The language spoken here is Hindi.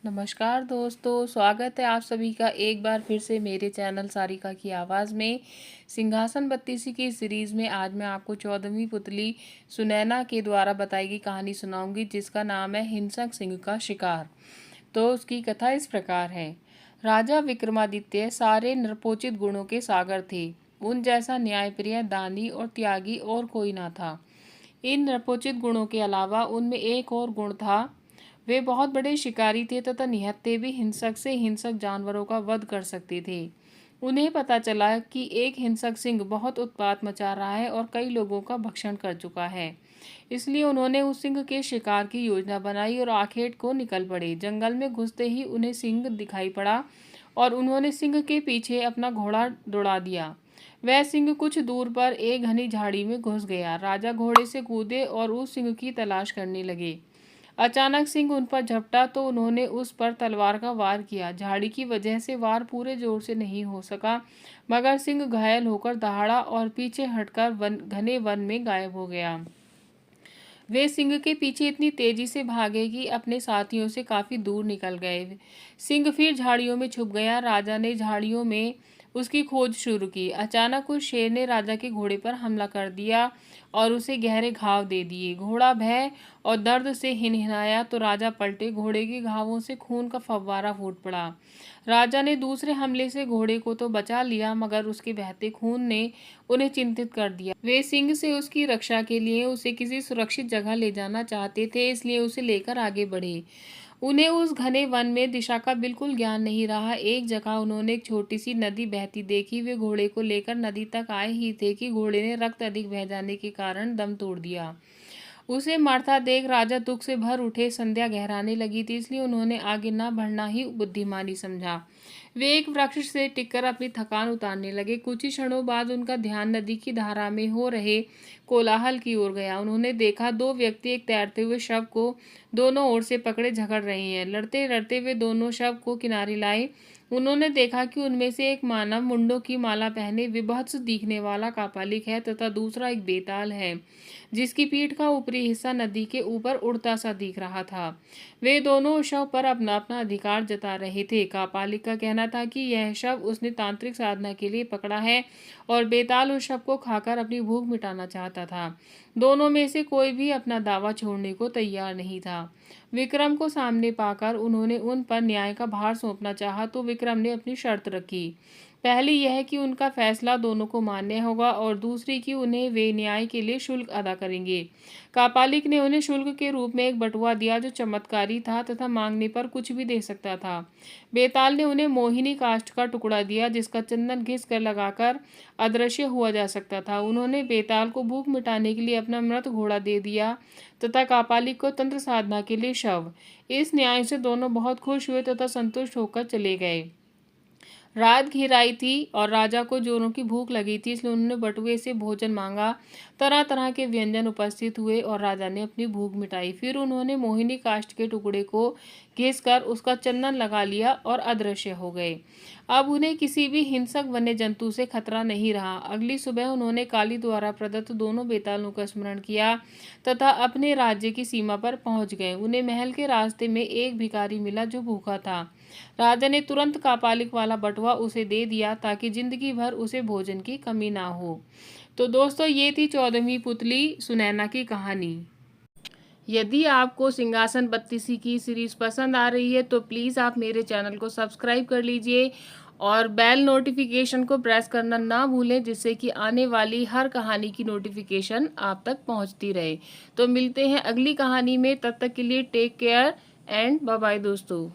नमस्कार दोस्तों, स्वागत है आप सभी का एक बार फिर से मेरे चैनल सारिका की आवाज़ में। सिंहासन बत्तीसी की सीरीज़ में आज मैं आपको 14वीं पुतली सुनैना के द्वारा बताई गई कहानी सुनाऊंगी, जिसका नाम है हिंसक सिंह का शिकार। तो उसकी कथा इस प्रकार है। राजा विक्रमादित्य सारे नरपोचित गुणों के सागर थे। उन जैसा न्यायप्रिय, दानी और त्यागी और कोई ना था। इन नरपोचित गुणों के अलावा उनमें एक और गुण था। वे बहुत बड़े शिकारी थे तथा निहत्थे भी हिंसक से हिंसक जानवरों का वध कर सकते थे। उन्हें पता चला कि एक हिंसक सिंह बहुत उत्पात मचा रहा है और कई लोगों का भक्षण कर चुका है। इसलिए उन्होंने उस सिंह के शिकार की योजना बनाई और आखेट को निकल पड़े। जंगल में घुसते ही उन्हें सिंह दिखाई पड़ा और उन्होंने सिंह के पीछे अपना घोड़ा दौड़ा दिया। वह सिंह कुछ दूर पर एक घनी झाड़ी में घुस गया। राजा घोड़े से कूदे और उस सिंह की तलाश करने लगे। अचानक सिंह उन पर झपटा तो उन्होंने उस पर तलवार का वार किया। झाड़ी की वजह से वार पूरे जोर से नहीं हो सका, मगर सिंह घायल होकर दहाड़ा और पीछे हटकर घने वन में गायब हो गया। वे सिंह के पीछे इतनी तेजी से भागे कि अपने साथियों से काफी दूर निकल गए। सिंह फिर झाड़ियों में छुप गया। राजा ने झाड़ियों में उसकी खोज शुरू की। अचानक उस शेर ने राजा के घोड़े पर हमला कर दिया और उसे गहरे घाव दे दिए। घोड़ा भय और दर्द से हिनहिनाया तो राजा पलटे। घोड़े के घावों से खून का फव्वारा फूट पड़ा। राजा ने दूसरे हमले से घोड़े को तो बचा लिया, मगर उसके बहते खून ने उन्हें चिंतित कर दिया। वे सिंह से उसकी रक्षा के लिए उसे किसी सुरक्षित जगह ले जाना चाहते थे, इसलिए उसे लेकर आगे बढ़े। उन्हें उस घने वन में दिशा का बिल्कुल ज्ञान नहीं रहा। एक जगह उन्होंने एक छोटी सी नदी बहती देखी। वे घोड़े को लेकर नदी तक आए ही थे कि घोड़े ने रक्त अधिक बह जाने के कारण दम तोड़ दिया। उसे मरता देख राजा दुख से भर उठे। संध्या गहराने लगी थी, इसलिए उन्होंने आगे न बढ़ना ही बुद्धिमानी समझा। वे एक वृक्ष से टिककर अपनी थकान उतारने लगे। कुछ ही क्षणों बाद उनका ध्यान नदी की धारा में हो रहे कोलाहल की ओर गया। उन्होंने देखा दो व्यक्ति एक तैरते हुए शव को दोनों ओर से पकड़े झगड़ रहे हैं। लड़ते लड़ते वे दोनों शव को किनारे लाए। उन्होंने देखा कि उनमें से एक मानव मुंडों की माला पहने विभत्स दिखने वाला कापालिक है तथा दूसरा एक बेताल है, जिसकी पीठ का ऊपरी हिस्सा नदी के ऊपर उड़ता सा दिख रहा था। वे दोनों शव पर अपना अपना अधिकार जता रहे थे। कापालिक का कहना था कि यह शव उसने तांत्रिक साधना के लिए पकड़ा है और बेताल उस शव को खाकर अपनी भूख मिटाना चाहता था। दोनों में से कोई भी अपना दावा छोड़ने को तैयार नहीं था। विक्रम को सामने पाकर उन्होंने उन पर न्याय का भार सौंपना चाहा तो विक्रम ने अपनी शर्त रखी। पहली यह कि उनका फैसला दोनों को मान्य होगा और दूसरी कि उन्हें वे न्याय के लिए शुल्क अदा करेंगे। कापालिक ने उन्हें शुल्क के रूप में एक बटुआ दिया जो चमत्कारी था तथा मांगने पर कुछ भी दे सकता था। बेताल ने उन्हें मोहिनी काष्ठ का टुकड़ा दिया जिसका चंदन घिस कर लगाकर अदृश्य हुआ जा सकता था। उन्होंने बेताल को भूख मिटाने के लिए अपना मृत घोड़ा दे दिया तथा कापालिक को तंत्र साधना के लिए शव। इस न्याय से दोनों बहुत खुश हुए तथा संतुष्ट होकर चले गए। रात घिर आई थी और राजा को जोरों की भूख लगी थी, इसलिए उन्होंने बटुए से भोजन मांगा। तरह तरह के व्यंजन उपस्थित हुए और राजा ने अपनी भूख मिटाई। फिर उन्होंने मोहिनी काष्ठ के टुकड़े को घिसकर उसका चंदन लगा लिया और अदृश्य हो गए। अब उन्हें किसी भी हिंसक वन्य जंतु से खतरा नहीं रहा। अगली सुबह उन्होंने काली द्वारा प्रदत्त दोनों बेतालों का स्मरण किया तथा अपने राज्य की सीमा पर पहुंच गए। उन्हें महल के रास्ते में एक भिखारी मिला जो भूखा था। राजा ने तुरंत कापालिक वाला बटुआ उसे दे दिया ताकि जिंदगी भर उसे भोजन की कमी ना हो। तो दोस्तों, ये थी 14वीं पुतली सुनैना की कहानी। यदि आपको सिंहासन बत्तीसी की सीरीज पसंद आ रही है तो प्लीज़ आप मेरे चैनल को सब्सक्राइब कर लीजिए और बेल नोटिफिकेशन को प्रेस करना ना भूलें, जिससे कि आने वाली हर कहानी की नोटिफिकेशन आप तक पहुंचती रहे। तो मिलते हैं अगली कहानी में, तब तक के लिए take care and bye bye दोस्तों।